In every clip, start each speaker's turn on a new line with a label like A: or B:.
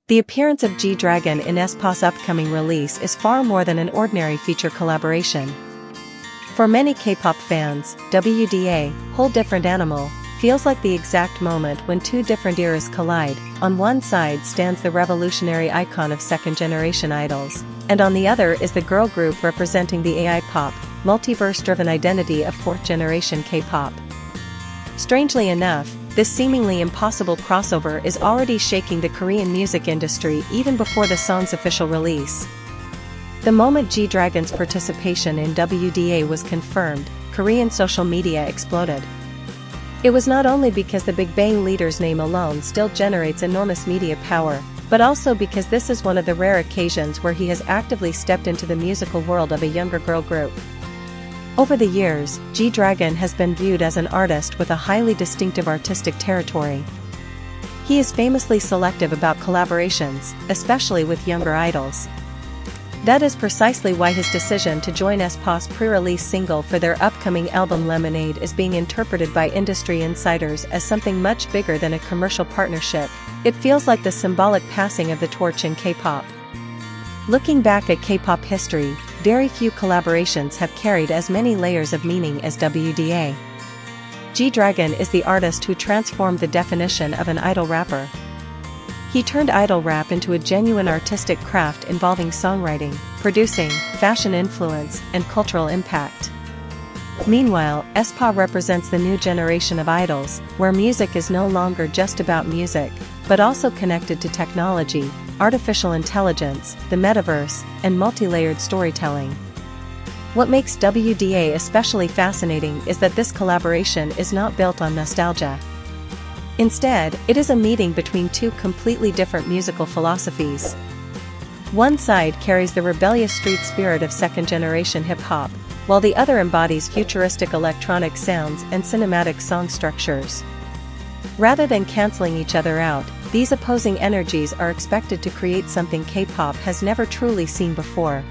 A: The appearance of G-Dragon in Aespa's upcoming release is far more than an ordinary feature collaboration. For many K-pop fans, WDA, whole different animal, feels like the exact moment when two different eras collide. On one side stands the revolutionary icon of second-generation idols, and on the other is the girl group representing the AI pop, multiverse-driven identity of fourth-generation K-pop. Strangely enough, this seemingly impossible crossover is already shaking the Korean music industry even before the song's official release. The moment G-Dragon's participation in WDA was confirmed, Korean social media exploded. It was not only because the Big Bang leader's name alone still generates enormous media power, but also because this is one of the rare occasions where he has actively stepped into the musical world of a younger girl group. Over the years, G-Dragon has been viewed as an artist with a highly distinctive artistic territory. He is famously selective about collaborations, especially with younger idols. That is precisely why his decision to join Aespa's pre-release single for their upcoming album Lemonade is being interpreted by industry insiders as something much bigger than a commercial partnership. It feels like the symbolic passing of the torch in K-pop. Looking back at K-pop history, very few collaborations have carried as many layers of meaning as WDA. G-Dragon is the artist who transformed the definition of an idol rapper. He turned idol rap into a genuine artistic craft involving songwriting, producing, fashion influence, and cultural impact. Meanwhile, Aespa represents the new generation of idols, where music is no longer just about music, but also connected to technology, artificial intelligence, the metaverse, and multi-layered storytelling. What makes WDA especially fascinating is that this collaboration is not built on nostalgia. Instead, it is a meeting between two completely different musical philosophies. One side carries the rebellious street spirit of second-generation hip-hop, while the other embodies futuristic electronic sounds and cinematic song structures. Rather than canceling each other out, these opposing energies are expected to create something K-pop has never truly seen before.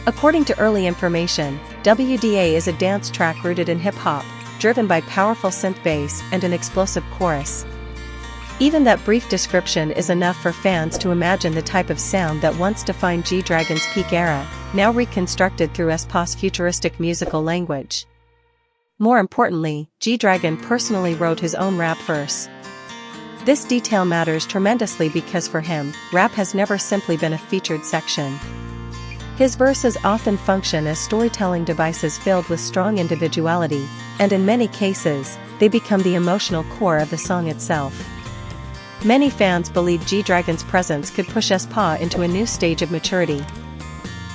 A: According to early information, WDA is a dance track rooted in hip-hop, driven by powerful synth bass and an explosive chorus. Even that brief description is enough for fans to imagine the type of sound that once defined G-Dragon's peak era, now reconstructed through Aespa's futuristic musical language. More importantly, G-Dragon personally wrote his own rap verse. This detail matters tremendously because for him, rap has never simply been a featured section. His verses often function as storytelling devices filled with strong individuality, and in many cases, they become the emotional core of the song itself. Many fans believe G-Dragon's presence could push Aespa into a new stage of maturity.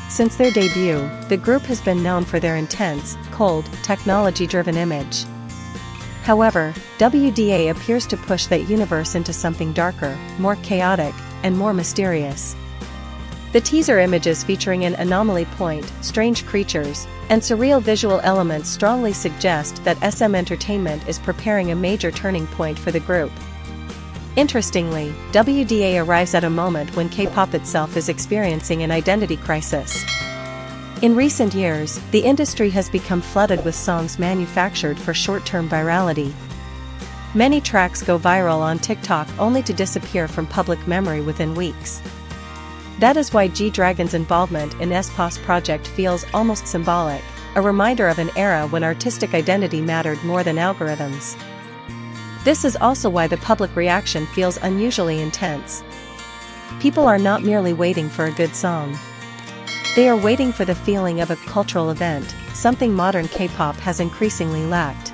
A: Since their debut, the group has been known for their intense, cold, technology-driven image. However, WDA appears to push that universe into something darker, more chaotic, and more mysterious. The teaser images featuring an anomaly point, strange creatures, and surreal visual elements strongly suggest that SM Entertainment is preparing a major turning point for the group. Interestingly, WDA arrives at a moment when K-pop itself is experiencing an identity crisis. In recent years, the industry has become flooded with songs manufactured for short-term virality. Many tracks go viral on TikTok only to disappear from public memory within weeks. That is why G-Dragon's involvement in Aespa's project feels almost symbolic, a reminder of an era when artistic identity mattered more than algorithms. This is also why the public reaction feels unusually intense. People are not merely waiting for a good song. They are waiting for the feeling of a cultural event, something modern K-pop has increasingly lacked.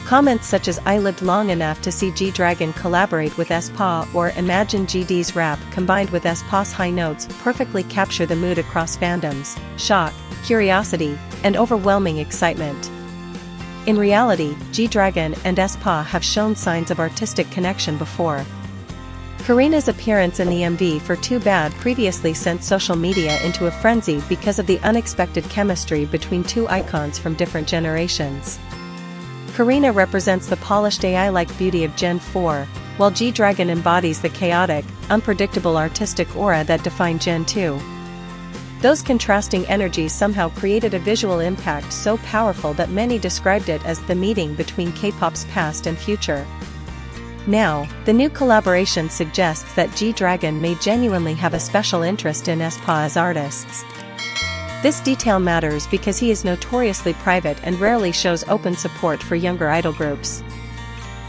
A: Comments such as "I lived long enough to see G-Dragon collaborate with Aespa" or "Imagine GD's rap combined with Aespa's high notes" perfectly capture the mood across fandoms: shock, curiosity, and overwhelming excitement. In reality, G-Dragon and Aespa have shown signs of artistic connection before. Karina's appearance in the MV for Too Bad previously sent social media into a frenzy because of the unexpected chemistry between two icons from different generations. Karina represents the polished AI-like beauty of Gen 4, while G-Dragon embodies the chaotic, unpredictable artistic aura that defined Gen 2. Those contrasting energies somehow created a visual impact so powerful that many described it as the meeting between K-pop's past and future. Now, the new collaboration suggests that G-Dragon may genuinely have a special interest in Aespa as artists. This detail matters because he is notoriously private and rarely shows open support for younger idol groups.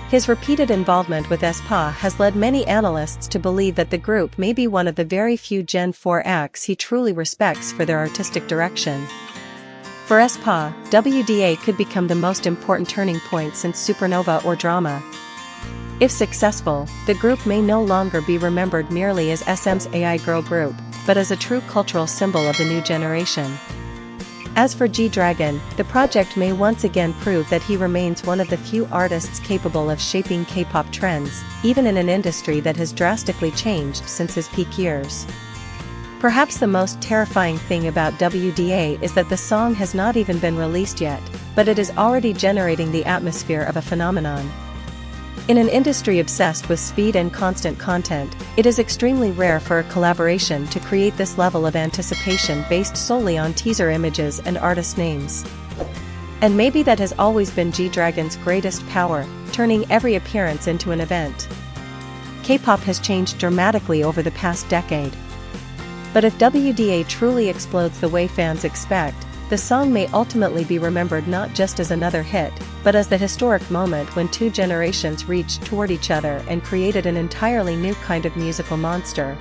A: His repeated involvement with Aespa has led many analysts to believe that the group may be one of the very few Gen 4 acts he truly respects for their artistic direction. For Aespa, WDA could become the most important turning point since Supernova or Drama. If successful, the group may no longer be remembered merely as SM's AI girl group, but as a true cultural symbol of the new generation. As for G-Dragon, the project may once again prove that he remains one of the few artists capable of shaping K-pop trends, even in an industry that has drastically changed since his peak years. Perhaps the most terrifying thing about WDA is that the song has not even been released yet, but it is already generating the atmosphere of a phenomenon. In an industry obsessed with speed and constant content, it is extremely rare for a collaboration to create this level of anticipation based solely on teaser images and artist names. And maybe that has always been G-Dragon's greatest power, turning every appearance into an event. K-pop has changed dramatically over the past decade. But if WDA truly explodes the way fans expect, the song may ultimately be remembered not just as another hit, but as the historic moment when two generations reached toward each other and created an entirely new kind of musical monster.